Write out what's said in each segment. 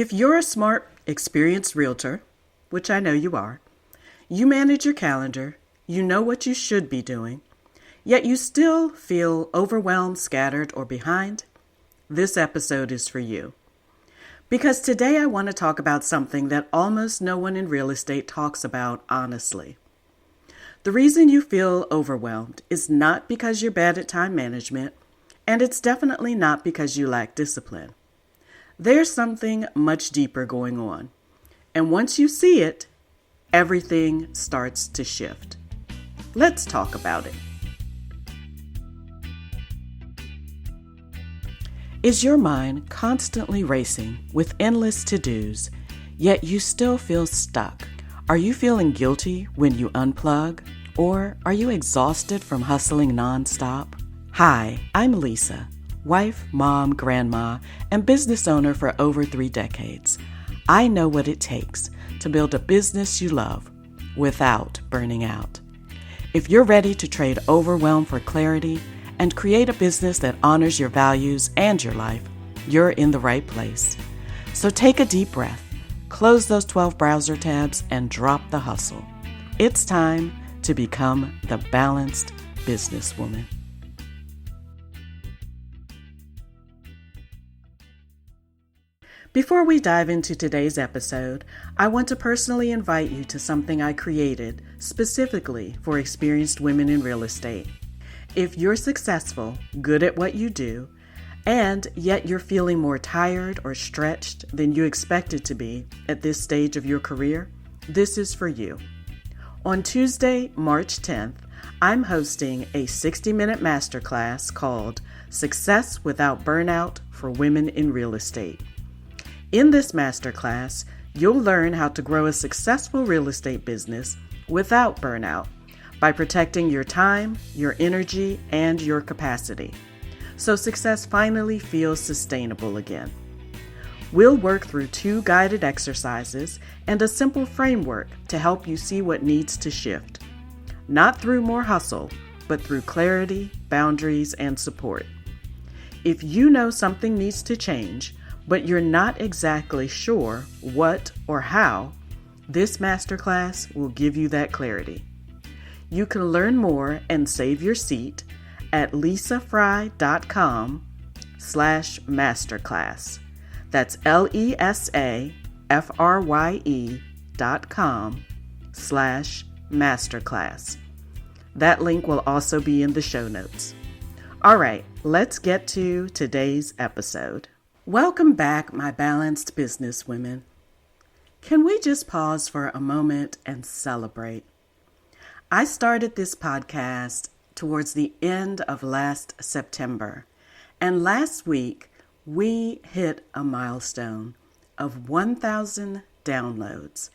If you're a smart, experienced realtor, which I know you are, you manage your calendar, you know what you should be doing, yet you still feel overwhelmed, scattered, or behind, this episode is for you. Because today I want to talk about something that almost no one in real estate talks about honestly. The reason you feel overwhelmed is not because you're bad at time management, and it's definitely not because you lack discipline. There's something much deeper going on, and once you see it, everything starts to shift. Let's talk about it. Is your mind constantly racing with endless to-dos, yet you still feel stuck? Are you feeling guilty when you unplug? Or are you exhausted from hustling nonstop? Hi, I'm Lesa, wife, mom, grandma, and business owner for over 3 decades. I know what it takes to build a business you love without burning out. If you're ready to trade overwhelm for clarity and create a business that honors your values and your life, you're in the right place. So take a deep breath, close those 12 browser tabs, and drop the hustle. It's time to become the balanced businesswoman. Before we dive into today's episode, I want to personally invite you to something I created specifically for experienced women in real estate. If you're successful, good at what you do, and yet you're feeling more tired or stretched than you expected to be at this stage of your career, this is for you. On Tuesday, March 10th, I'm hosting a 60-minute masterclass called Success Without Burnout for Women in Real Estate. In this masterclass, you'll learn how to grow a successful real estate business without burnout by protecting your time, your energy, and your capacity, so success finally feels sustainable again. We'll work through 2 guided exercises and a simple framework to help you see what needs to shift, not through more hustle, but through clarity, boundaries, and support. If you know something needs to change, but you're not exactly sure what or how, this masterclass will give you that clarity. You can learn more and save your seat at lesafrye.com/masterclass. That's LESAFRYE.com/masterclass. That link will also be in the show notes. All right, let's get to today's episode. Welcome back, my balanced businesswomen. Can we just pause for a moment and celebrate? I started this podcast towards the end of last September, and last week we hit a milestone of 1,000 downloads,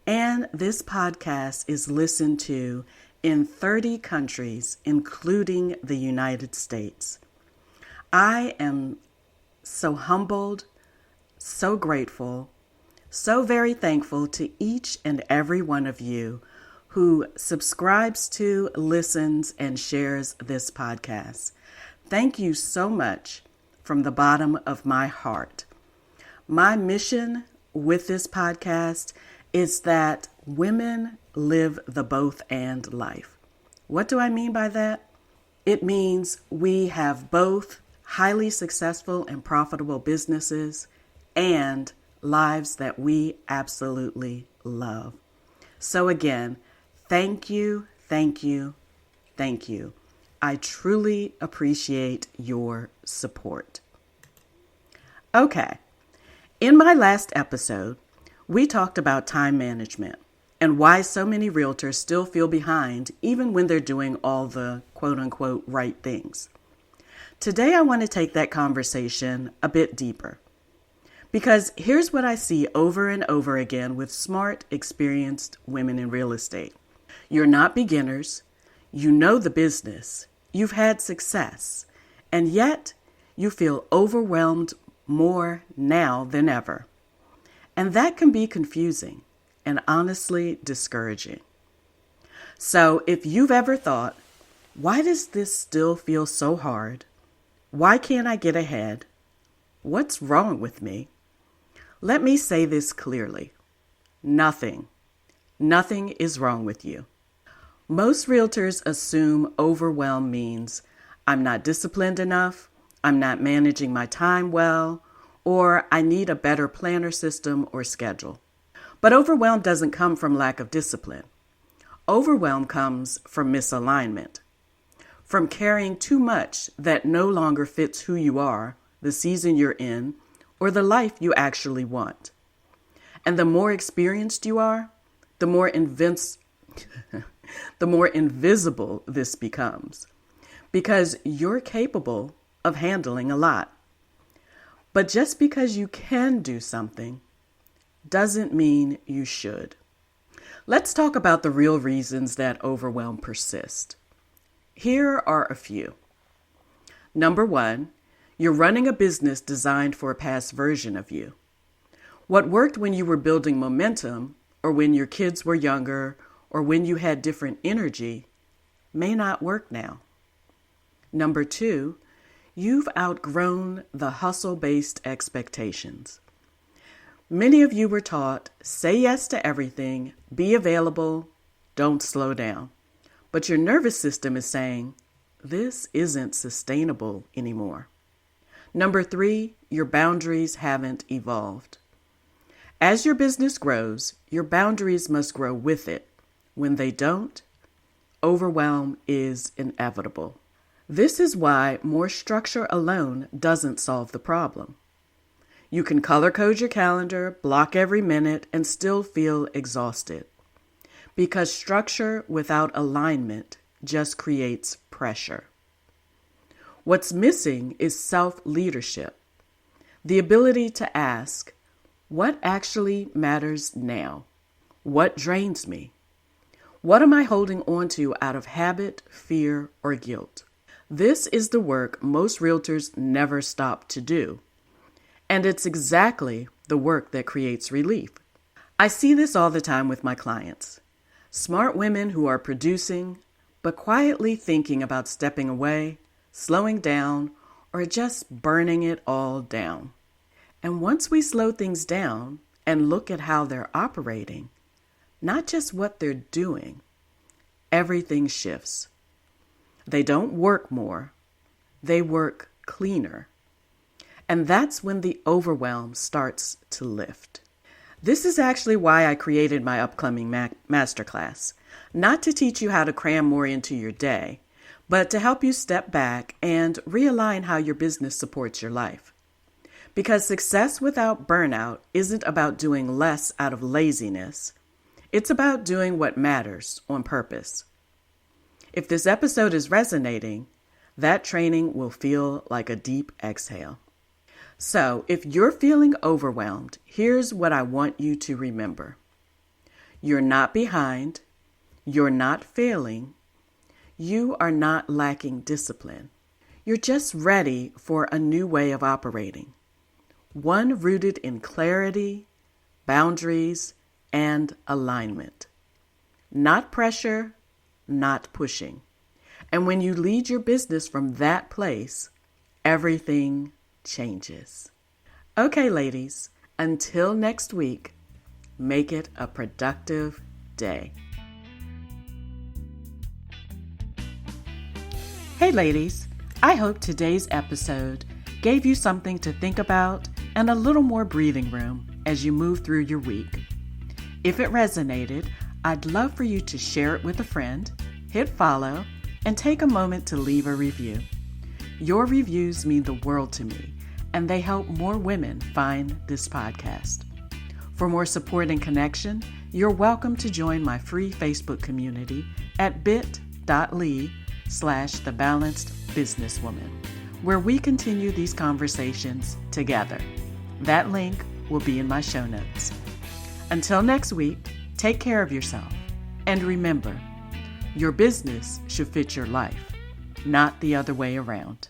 and this podcast is listened to in 30 countries, including the United States. I am so humbled, so grateful, so very thankful to each and every one of you who subscribes to, listens, and shares this podcast. Thank you so much from the bottom of my heart. My mission with this podcast is that women live the both and life. What do I mean by that? It means we have both highly successful and profitable businesses and lives that we absolutely love. So again, thank you, thank you, thank you. I truly appreciate your support. Okay, in my last episode, we talked about time management and why so many realtors still feel behind even when they're doing all the quote-unquote right things. Today, I want to take that conversation a bit deeper because here's what I see over and over again with smart, experienced women in real estate. You're not beginners, you know the business, you've had success, and yet you feel overwhelmed more now than ever. And that can be confusing and honestly discouraging. So if you've ever thought, why does this still feel so hard? Why can't I get ahead? What's wrong with me? Let me say this clearly. Nothing is wrong with you. Most realtors assume overwhelm means I'm not disciplined enough, I'm not managing my time well, or I need a better planner system or schedule. But overwhelm doesn't come from lack of discipline. Overwhelm comes from misalignment, from carrying too much that no longer fits who you are, the season you're in, or the life you actually want. And the more experienced you are, the more invisible this becomes, because you're capable of handling a lot. But just because you can do something doesn't mean you should. Let's talk about the real reasons that overwhelm persists. Here are a few. Number one, you're running a business designed for a past version of you. What worked when you were building momentum, or when your kids were younger, or when you had different energy, may not work now. Number two, you've outgrown the hustle-based expectations. Many of you were taught, say yes to everything, be available, don't slow down. But your nervous system is saying, this isn't sustainable anymore. Number three, your boundaries haven't evolved. As your business grows, your boundaries must grow with it. When they don't, overwhelm is inevitable. This is why more structure alone doesn't solve the problem. You can color code your calendar, block every minute, and still feel exhausted. Because structure without alignment just creates pressure. What's missing is self-leadership, the ability to ask, what actually matters now? What drains me? What am I holding on to out of habit, fear, or guilt? This is the work most realtors never stop to do. And it's exactly the work that creates relief. I see this all the time with my clients. Smart women who are producing, but quietly thinking about stepping away, slowing down, or just burning it all down. And once we slow things down and look at how they're operating, not just what they're doing, everything shifts. They don't work more, they work cleaner. And that's when the overwhelm starts to lift. This is actually why I created my upcoming masterclass, not to teach you how to cram more into your day, but to help you step back and realign how your business supports your life. Because success without burnout isn't about doing less out of laziness. It's about doing what matters on purpose. If this episode is resonating, that training will feel like a deep exhale. So, if you're feeling overwhelmed, here's what I want you to remember. You're not behind. You're not failing. You are not lacking discipline. You're just ready for a new way of operating. One rooted in clarity, boundaries, and alignment. Not pressure, not pushing. And when you lead your business from that place, everything changes. Okay, ladies, until next week, make it a productive day. Hey, ladies, I hope today's episode gave you something to think about and a little more breathing room as you move through your week. If it resonated, I'd love for you to share it with a friend, hit follow, and take a moment to leave a review. Your reviews mean the world to me, and they help more women find this podcast. For more support and connection, you're welcome to join my free Facebook community at bit.ly/thebalancedbusinesswoman, where we continue these conversations together. That link will be in my show notes. Until next week, take care of yourself. And remember, your business should fit your life, not the other way around.